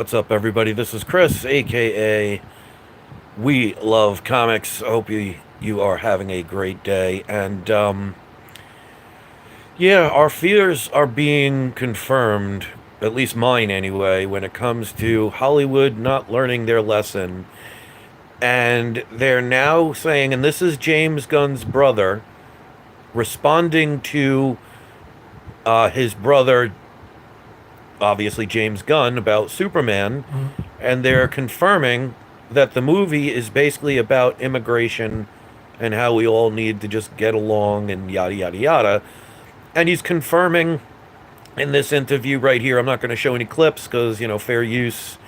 What's up, everybody? This is Chris, aka We Love Comics. I hope you are having a great day. Yeah, our fears are being confirmed, at least mine anyway, when it comes to Hollywood not learning their lesson. And they're now saying, and this is James Gunn's brother, responding to his brother, obviously James Gunn, about Superman, and they're confirming that the movie is basically about immigration and how we all need to just get along and yada yada yada. And he's confirming in this interview right here. I'm not going to show any clips because fair use.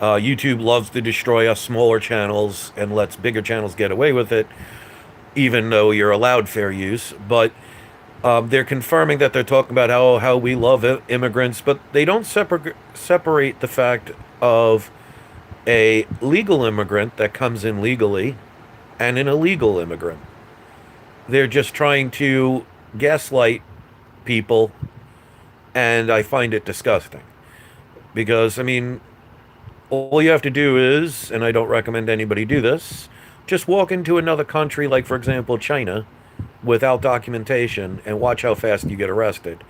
YouTube loves to destroy us smaller channels and lets bigger channels get away with it, even though you're allowed fair use. But they're confirming that they're talking about how we love immigrants, but they don't separate the fact of a legal immigrant that comes in legally and an illegal immigrant. They're just trying to gaslight people, and I find it disgusting. Because, I mean, all you have to do is, and I don't recommend anybody do this, just walk into another country, like, for example, China, without documentation, and watch how fast you get arrested.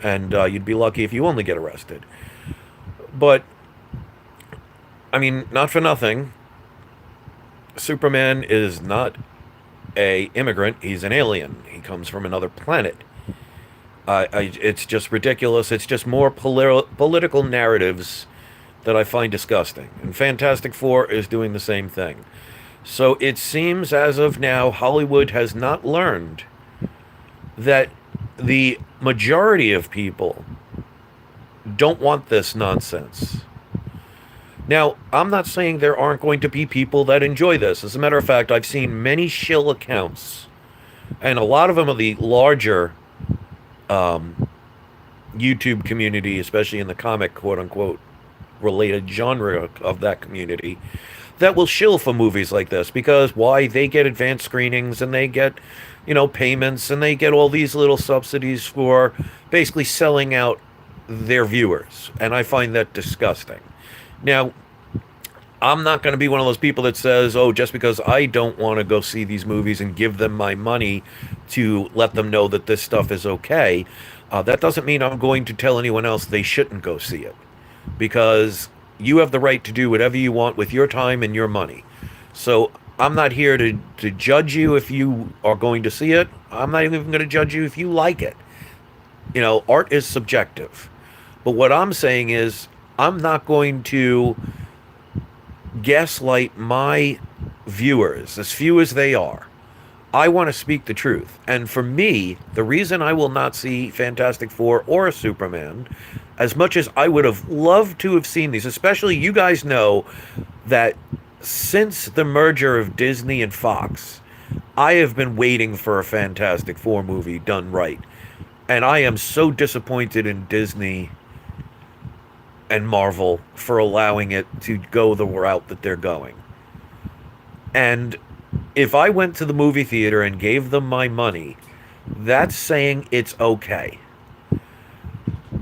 And you'd be lucky if you only get arrested. But I mean, not for nothing. Superman is not a immigrant. He's an alien. He comes from another planet. It's just ridiculous. It's just more political narratives that I find disgusting. And Fantastic Four is doing the same thing. So it seems as of now, Hollywood has not learned that the majority of people don't want this nonsense. Now, I'm not saying there aren't going to be people that enjoy this. As a matter of fact, I've seen many shill accounts, and a lot of them are the larger YouTube community, especially in the comic, quote unquote, related genre of that community, that will shill for movies like this because why? They get advanced screenings and they get, payments and they get all these little subsidies for basically selling out their viewers. And I find that disgusting. Now, I'm not going to be one of those people that says, oh, just because I don't want to go see these movies and give them my money to let them know that this stuff is okay, that doesn't mean I'm going to tell anyone else they shouldn't go see it. Because you have the right to do whatever you want with your time and your money. So I'm not here to judge you if you are going to see it. I'm not even going to judge you if you like it. Art is subjective. But what I'm saying is, I'm not going to gaslight my viewers, as few as they are. I want to speak the truth. And for me, the reason I will not see Fantastic Four or Superman, as much as I would have loved to have seen these, especially you guys know that since the merger of Disney and Fox, I have been waiting for a Fantastic Four movie done right. And I am so disappointed in Disney and Marvel for allowing it to go the route that they're going. And if I went to the movie theater and gave them my money, that's saying it's okay.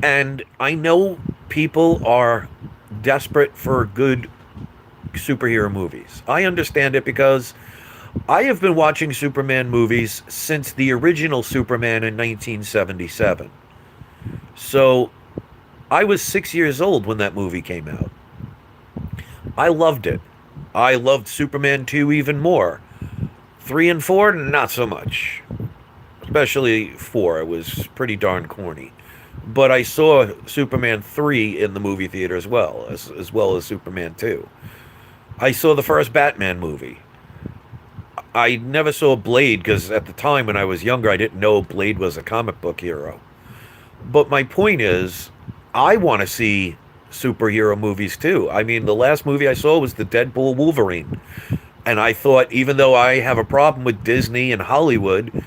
And I know people are desperate for good superhero movies. I understand it because I have been watching Superman movies since the original Superman in 1977. So I was 6 years old when that movie came out. I loved it. I loved Superman 2 even more. 3 and 4, not so much. Especially 4, it was pretty darn corny. But I saw Superman 3 in the movie theater as well as Superman 2. I saw the first Batman movie. I never saw Blade because at the time when I was younger, I didn't know Blade was a comic book hero. But my point is, I want to see superhero movies too. I mean, the last movie I saw was the Deadpool Wolverine. And I thought, even though I have a problem with Disney and Hollywood,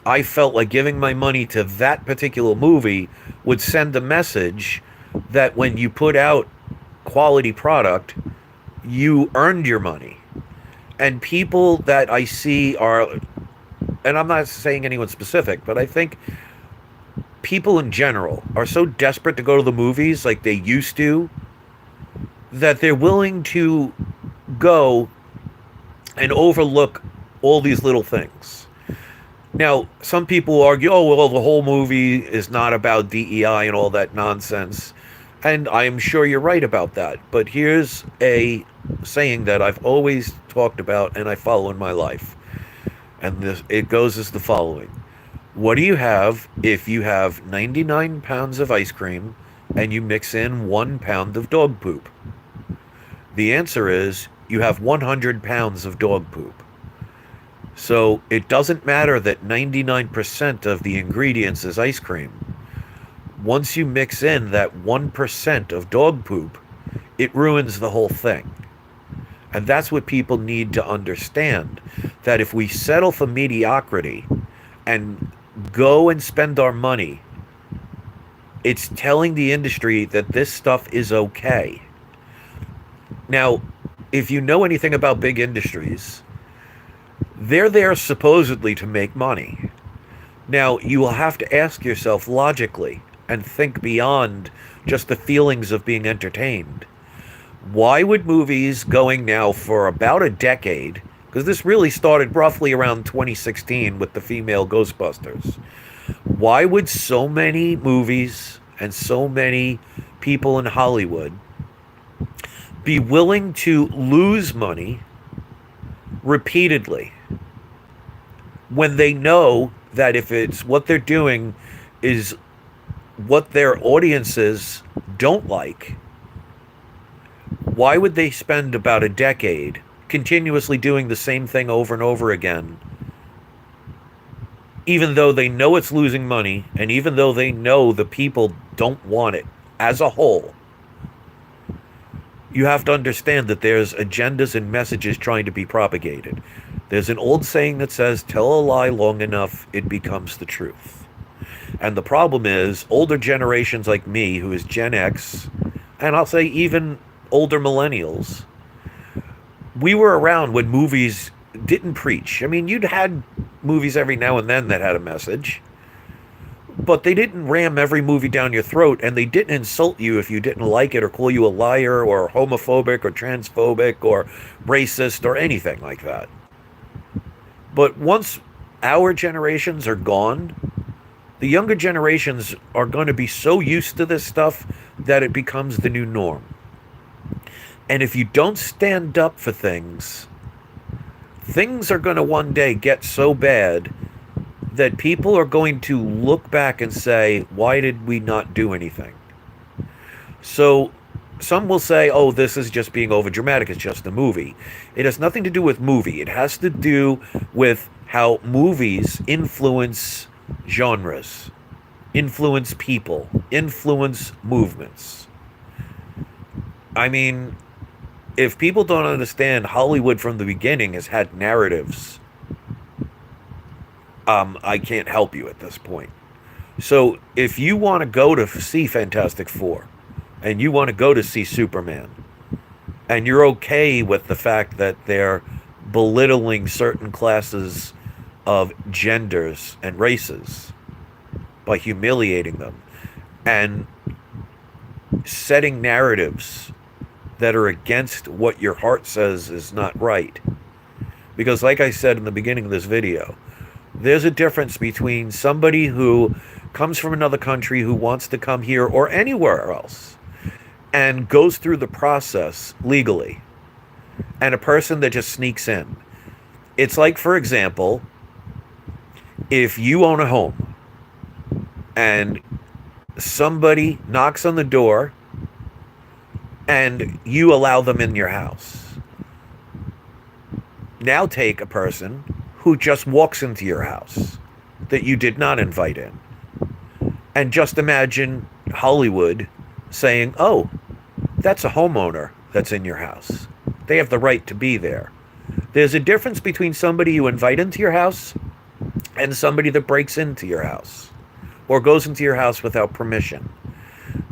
I felt like giving my money to that particular movie would send a message that when you put out quality product, you earned your money. And people that I see are, and I'm not saying anyone specific, but I think people in general are so desperate to go to the movies like they used to that they're willing to go and overlook all these little things. Now, some people argue, oh, well, the whole movie is not about DEI and all that nonsense. And I am sure you're right about that. But here's a saying that I've always talked about and I follow in my life. And it goes as the following. What do you have if you have 99 pounds of ice cream and you mix in 1 pound of dog poop? The answer is you have 100 pounds of dog poop. So it doesn't matter that 99% of the ingredients is ice cream. Once you mix in that 1% of dog poop, it ruins the whole thing. And that's what people need to understand, that if we settle for mediocrity and go and spend our money, it's telling the industry that this stuff is okay. Now, if you know anything about big industries, they're there supposedly to make money. Now, you will have to ask yourself logically and think beyond just the feelings of being entertained. Why would movies going now for about a decade, because this really started roughly around 2016 with the female Ghostbusters, why would so many movies and so many people in Hollywood be willing to lose money repeatedly when they know that if it's what they're doing is what their audiences don't like? Why would they spend about a decade continuously doing the same thing over and over again, even though they know it's losing money and even though they know the people don't want it as a whole? You have to understand that there's agendas and messages trying to be propagated. There's an old saying that says, tell a lie long enough, it becomes the truth. And the problem is, older generations like me, who is Gen X, and I'll say even older millennials, we were around when movies didn't preach. I mean, you'd had movies every now and then that had a message, but they didn't ram every movie down your throat, and they didn't insult you if you didn't like it or call you a liar or homophobic or transphobic or racist or anything like that. But once our generations are gone, the younger generations are going to be so used to this stuff that it becomes the new norm. And if you don't stand up for things, things are going to one day get so bad that people are going to look back and say, why did we not do anything? So some will say, oh, this is just being overdramatic. It's just a movie. It has nothing to do with movie. It has to do with how movies influence genres, influence people, influence movements. I mean, if people don't understand, Hollywood from the beginning has had narratives. I can't help you at this point. So if you want to go to see Fantastic Four and you want to go to see Superman and you're okay with the fact that they're belittling certain classes of genders and races by humiliating them and setting narratives that are against what your heart says is not right. Because like I said in the beginning of this video, there's a difference between somebody who comes from another country who wants to come here or anywhere else and goes through the process legally, and a person that just sneaks in. It's like, for example, if you own a home and somebody knocks on the door and you allow them in your house. Now take a person who just walks into your house that you did not invite in. And just imagine Hollywood saying, oh, that's a homeowner that's in your house. They have the right to be there. There's a difference between somebody you invite into your house and somebody that breaks into your house or goes into your house without permission.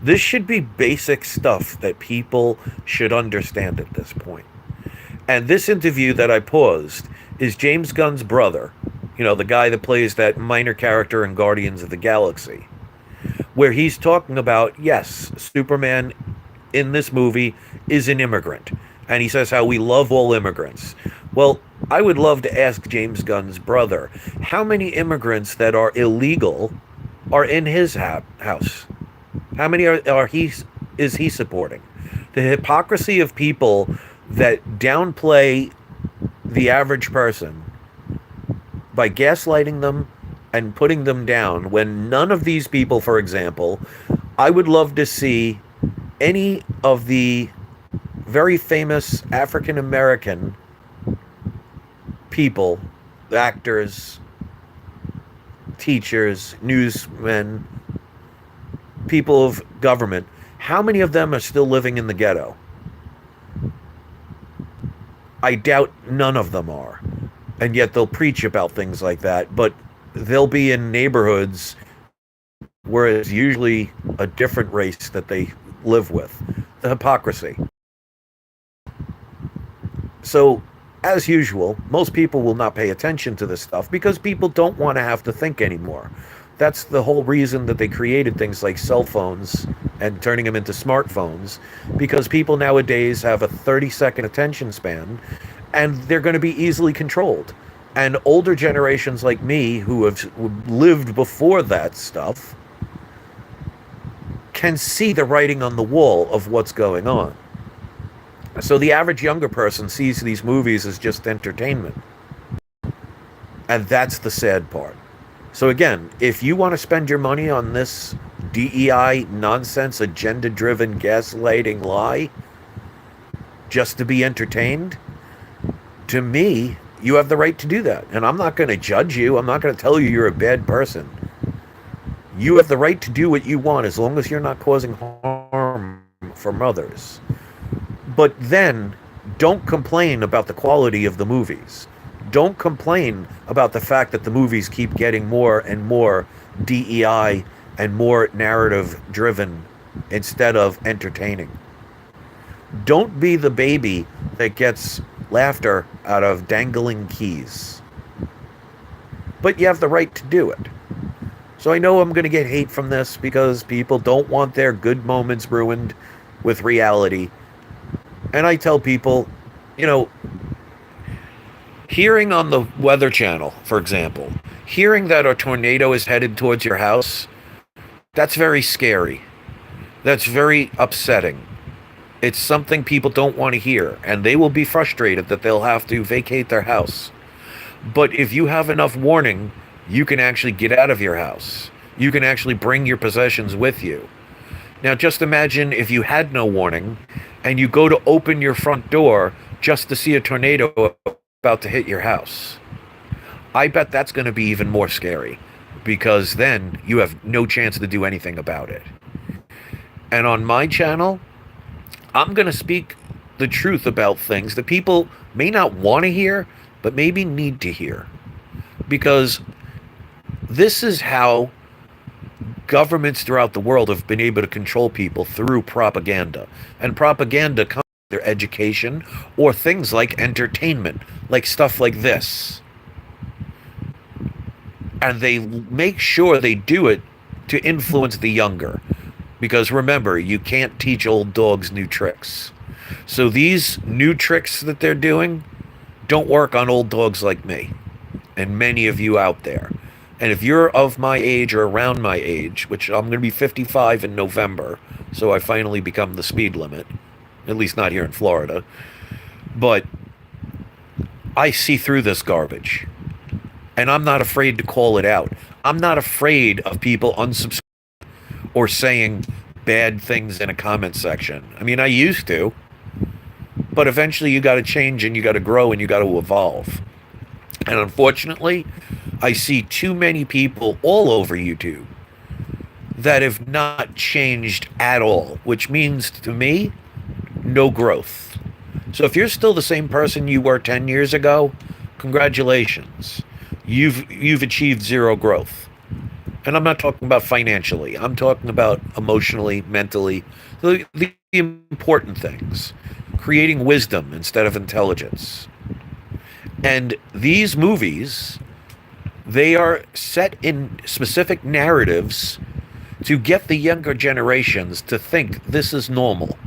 This should be basic stuff that people should understand at this point. And this interview that I paused is James Gunn's brother, you know, the guy that plays that minor character in Guardians of the Galaxy, where he's talking about, yes, Superman in this movie is an immigrant. And he says how we love all immigrants. Well, I would love to ask James Gunn's brother, how many immigrants that are illegal are in his house? How many is he supporting? The hypocrisy of people that downplay the average person by gaslighting them and putting them down, when none of these people, for example, I would love to see any of the very famous African American people, actors, teachers, newsmen, people of government, how many of them are still living in the ghetto? I doubt none of them are. And yet they'll preach about things like that, but they'll be in neighborhoods where it's usually a different race that they live with. The hypocrisy. So, as usual, most people will not pay attention to this stuff because people don't want to have to think anymore. That's the whole reason that they created things like cell phones and turning them into smartphones, because people nowadays have a 30-second attention span and they're going to be easily controlled. And older generations like me who have lived before that stuff can see the writing on the wall of what's going on. So the average younger person sees these movies as just entertainment. And that's the sad part. So again, if you want to spend your money on this DEI nonsense, agenda-driven gaslighting lie, just to be entertained, to me, you have the right to do that. And I'm not going to judge you. I'm not going to tell you you're a bad person. You have the right to do what you want as long as you're not causing harm from others. But then, don't complain about the quality of the movies. Don't complain about the fact that the movies keep getting more and more DEI and more narrative-driven instead of entertaining. Don't be the baby that gets laughter out of dangling keys. But you have the right to do it. So I know I'm going to get hate from this because people don't want their good moments ruined with reality. And I tell people, hearing on the Weather Channel, for example, hearing that a tornado is headed towards your house, that's very scary. That's very upsetting. It's something people don't want to hear, and they will be frustrated that they'll have to vacate their house. But if you have enough warning, you can actually get out of your house. You can actually bring your possessions with you. Now just imagine if you had no warning, and you go to open your front door just to see a tornado about to hit your house. I bet that's going to be even more scary, because then you have no chance to do anything about it. And on my channel, I'm going to speak the truth about things that people may not want to hear, but maybe need to hear. Because this is how governments throughout the world have been able to control people, through propaganda. And propaganda comes from their education or things like entertainment, like stuff like this. And they make sure they do it to influence the younger. Because remember, you can't teach old dogs new tricks. So these new tricks that they're doing don't work on old dogs like me and many of you out there. And if you're of my age or around my age, which I'm going to be 55 in November, so I finally become the speed limit, at least not here in Florida, but I see through this garbage. And I'm not afraid to call it out. I'm not afraid of people unsubscribing or saying bad things in a comment section. I mean, I used to, but eventually you got to change and you got to grow and you got to evolve. And unfortunately, I see too many people all over YouTube that have not changed at all, which means to me, no growth. So if you're still the same person you were 10 years ago, congratulations. You've achieved zero growth. And I'm not talking about financially. I'm talking about emotionally, mentally, the important things. Creating wisdom instead of intelligence. And these movies, they are set in specific narratives to get the younger generations to think this is normal.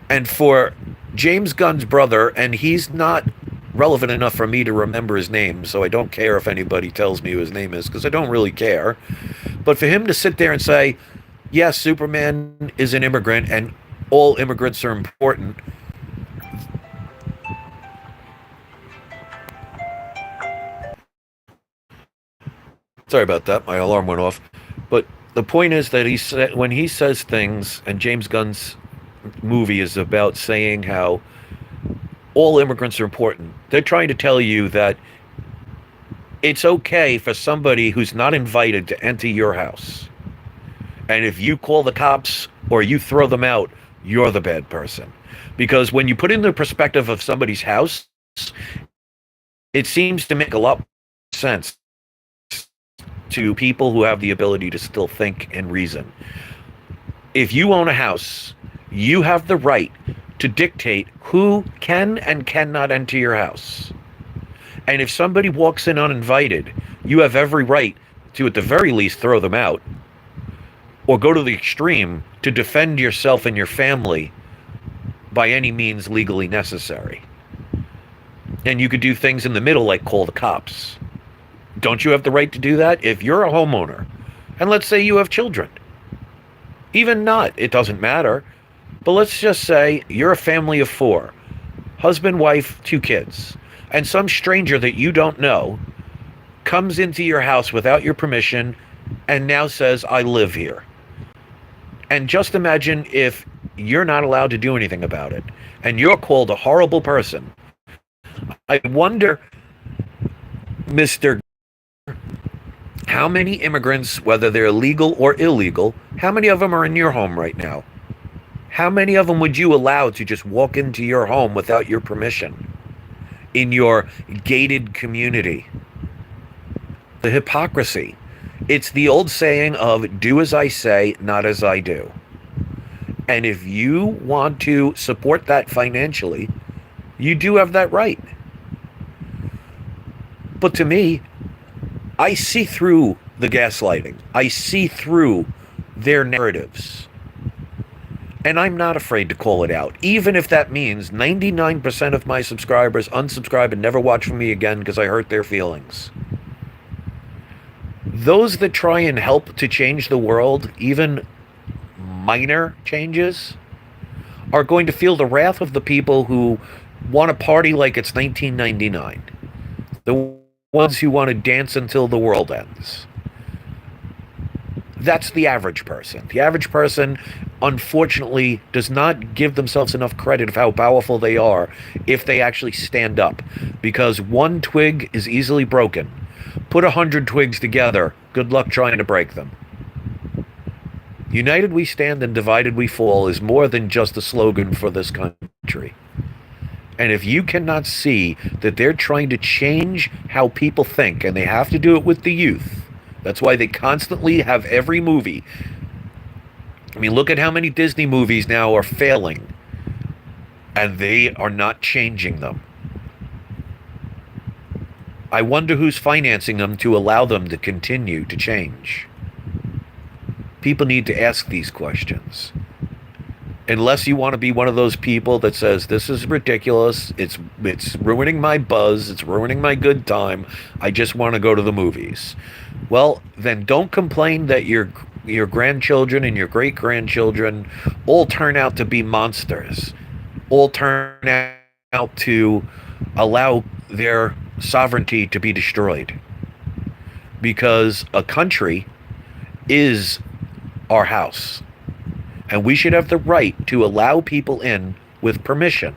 And for James Gunn's brother, and he's not relevant enough for me to remember his name, so I don't care if anybody tells me who his name is, because I don't really care. But for him to sit there and say, yes, Superman is an immigrant and all immigrants are important. Sorry about that. My alarm went off. But the point is that he said when he says things, and James Gunn's movie is about saying how all immigrants are important. They're trying to tell you that it's okay for somebody who's not invited to enter your house. And if you call the cops or you throw them out, you're the bad person. Because when you put in the perspective of somebody's house, it seems to make a lot of sense to people who have the ability to still think and reason. If you own a house, you have the right to dictate who can and cannot enter your house. And if somebody walks in uninvited, you have every right to, at the very least, throw them out or go to the extreme to defend yourself and your family by any means legally necessary. And you could do things in the middle like call the cops. Don't you have the right to do that? If you're a homeowner, and let's say you have children, even not, it doesn't matter, but let's just say you're a family of four, husband, wife, two kids, and some stranger that you don't know comes into your house without your permission and now says, I live here. And just imagine if you're not allowed to do anything about it and you're called a horrible person. I wonder, Mr. How many immigrants, whether they're legal or illegal, how many of them are in your home right now? How many of them would you allow to just walk into your home without your permission in your gated community? The hypocrisy. It's the old saying of do as I say, not as I do. And if you want to support that financially, you do have that right. But to me, I see through the gaslighting. I see through their narratives. And I'm not afraid to call it out, even if that means 99% of my subscribers unsubscribe and never watch from me again because I hurt their feelings. Those that try and help to change the world, even minor changes, are going to feel the wrath of the people who want to party like it's 1999. The ones who want to dance until the world ends. That's the average person. The average person, unfortunately, does not give themselves enough credit of how powerful they are if they actually stand up. Because one twig is easily broken. Put 100 twigs together. Good luck trying to break them. United we stand and divided we fall is more than just a slogan for this country. And if you cannot see that they're trying to change how people think, and they have to do it with the youth, that's why they constantly have every movie. I mean, look at how many Disney movies now are failing, and they are not changing them. I wonder who's financing them to allow them to continue to change. People need to ask these questions. Unless you want to be one of those people that says, this is ridiculous, it's ruining my buzz, it's ruining my good time, I just want to go to the movies. Well, then don't complain that your grandchildren and your great-grandchildren all turn out to be monsters, all turn out to allow their sovereignty to be destroyed. Because a country is our house. And we should have the right to allow people in with permission.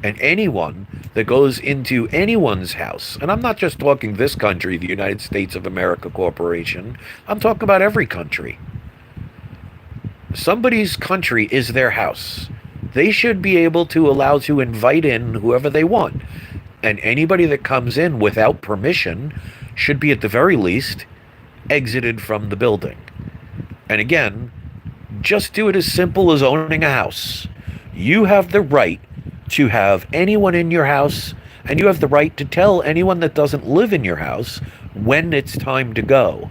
And anyone that goes into anyone's house, and I'm not just talking this country, the United States of America Corporation, I'm talking about every country. Somebody's country is their house. They should be able to allow to invite in whoever they want. And anybody that comes in without permission should be, at the very least, exited from the building. And again, just do it as simple as owning a house. You have the right to have anyone in your house, and you have the right to tell anyone that doesn't live in your house when it's time to go.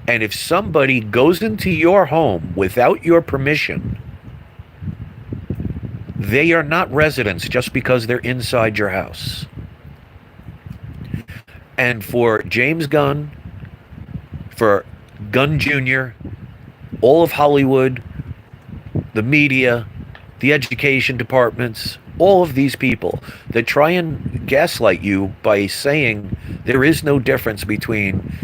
And if somebody goes into your home without your permission, They are not residents just because they're inside your house. And for James Gunn, for Gunn Jr., all of Hollywood, the media, the education departments, all of these people that try and gaslight you by saying there is no difference between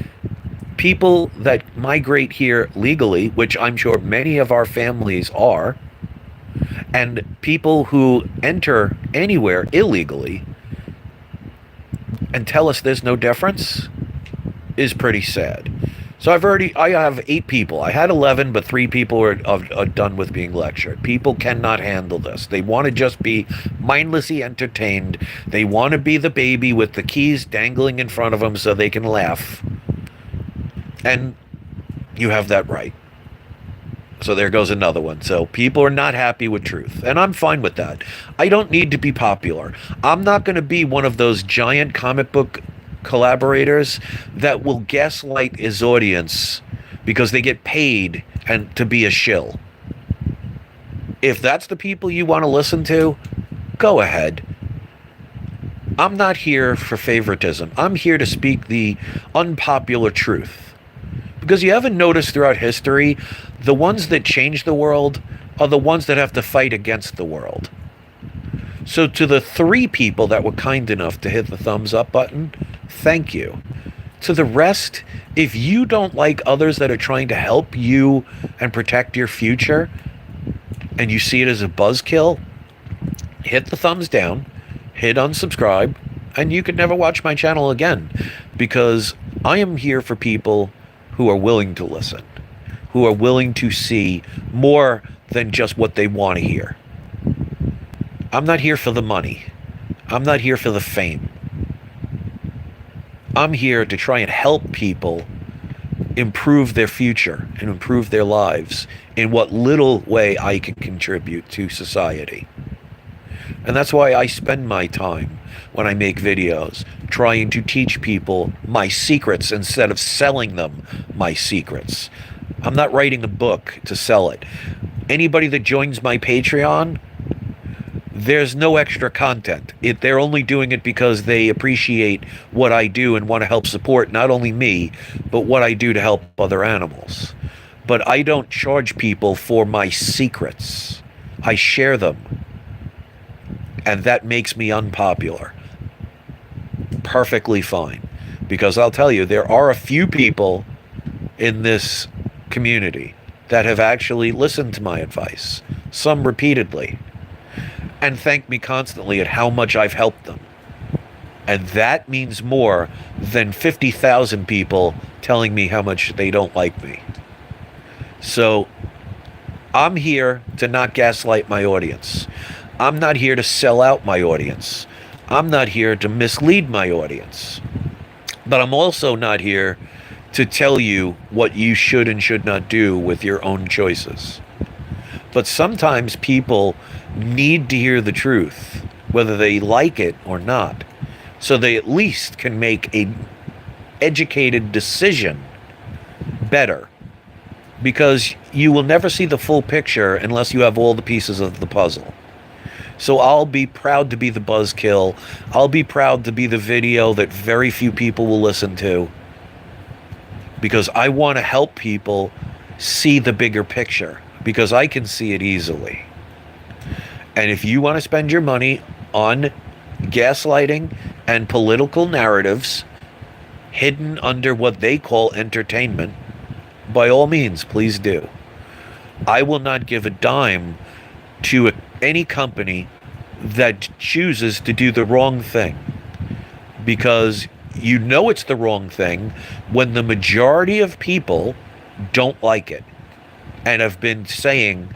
people that migrate here legally, which I'm sure many of our families are, and people who enter anywhere illegally, and tell us there's no difference, is pretty sad. So I have 8 people. I had 11, but 3 people are done with being lectured. People cannot handle this. They want to just be mindlessly entertained. They want to be the baby with the keys dangling in front of them so they can laugh. And you have that right. So there goes another one. So people are not happy with truth, and I'm fine with that. I don't need to be popular. I'm not going to be one of those giant comic book collaborators that will gaslight his audience because they get paid and to be a shill. If that's the people you want to listen to, go ahead. I'm not here for favoritism. I'm here to speak the unpopular truth. Because you haven't noticed throughout history, the ones that change the world are the ones that have to fight against the world. So to the 3 people that were kind enough to hit the thumbs up button, thank you. To the rest, if you don't like others that are trying to help you and protect your future, and you see it as a buzzkill, hit the thumbs down, hit unsubscribe, and you can never watch my channel again. Because I am here for people who are willing to listen, who are willing to see more than just what they want to hear. I'm not here for the money. I'm not here for the fame. I'm here to try and help people improve their future and improve their lives in what little way I can contribute to society. And that's why I spend my time when I make videos trying to teach people my secrets instead of selling them my secrets. I'm not writing a book to sell it. Anybody that joins my Patreon, there's no extra content. They're only doing it because they appreciate what I do and want to help support not only me, but what I do to help other animals. But I don't charge people for my secrets. I share them. And that makes me unpopular. Perfectly fine. Because I'll tell you, there are a few people in this community that have actually listened to my advice, some repeatedly, and thank me constantly at how much I've helped them. And that means more than 50,000 people telling me how much they don't like me. So I'm here to not gaslight my audience. I'm not here to sell out my audience. I'm not here to mislead my audience. But I'm also not here to tell you what you should and should not do with your own choices. But sometimes people need to hear the truth, whether they like it or not, so they at least can make an educated decision better. Because you will never see the full picture unless you have all the pieces of the puzzle. So I'll be proud to be the buzzkill. I'll be proud to be the video that very few people will listen to. Because I want to help people see the bigger picture. Because I can see it easily. And if you want to spend your money on gaslighting and political narratives hidden under what they call entertainment, by all means, please do. I will not give a dime to any company that chooses to do the wrong thing. Because you know it's the wrong thing when the majority of people don't like it and have been saying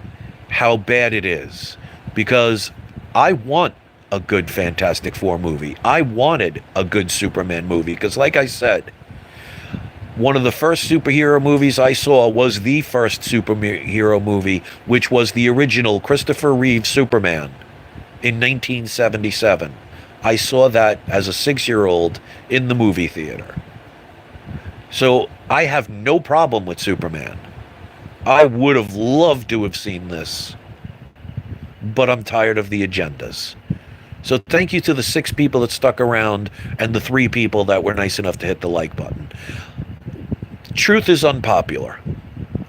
how bad it is. Because I want a good Fantastic Four movie. I wanted a good Superman movie. Because like I said, one of the first superhero movies I saw was the first superhero movie, which was the original Christopher Reeve Superman in 1977. I saw that as a 6-year-old in the movie theater. So I have no problem with Superman. I would have loved to have seen this. but I'm tired of the agendas. So thank you to the 6 people that stuck around and the 3 people that were nice enough to hit the like button. Truth is unpopular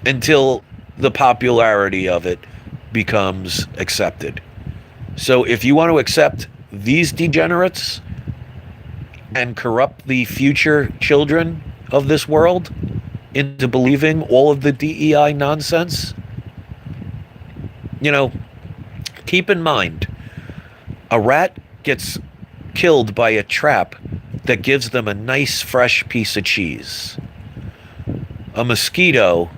until the popularity of it becomes accepted. So if you want to accept these degenerates and corrupt the future children of this world into believing all of the DEI nonsense, keep in mind, a rat gets killed by a trap that gives them a nice fresh piece of cheese. A mosquito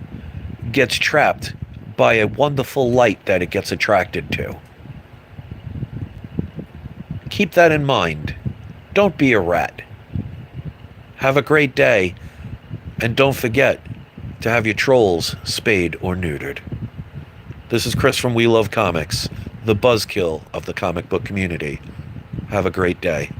gets trapped by a wonderful light that it gets attracted to. Keep that in mind. Don't be a rat. Have a great day, and don't forget to have your trolls spayed or neutered. This is Chris from We Love Comics, the buzzkill of the comic book community. Have a great day.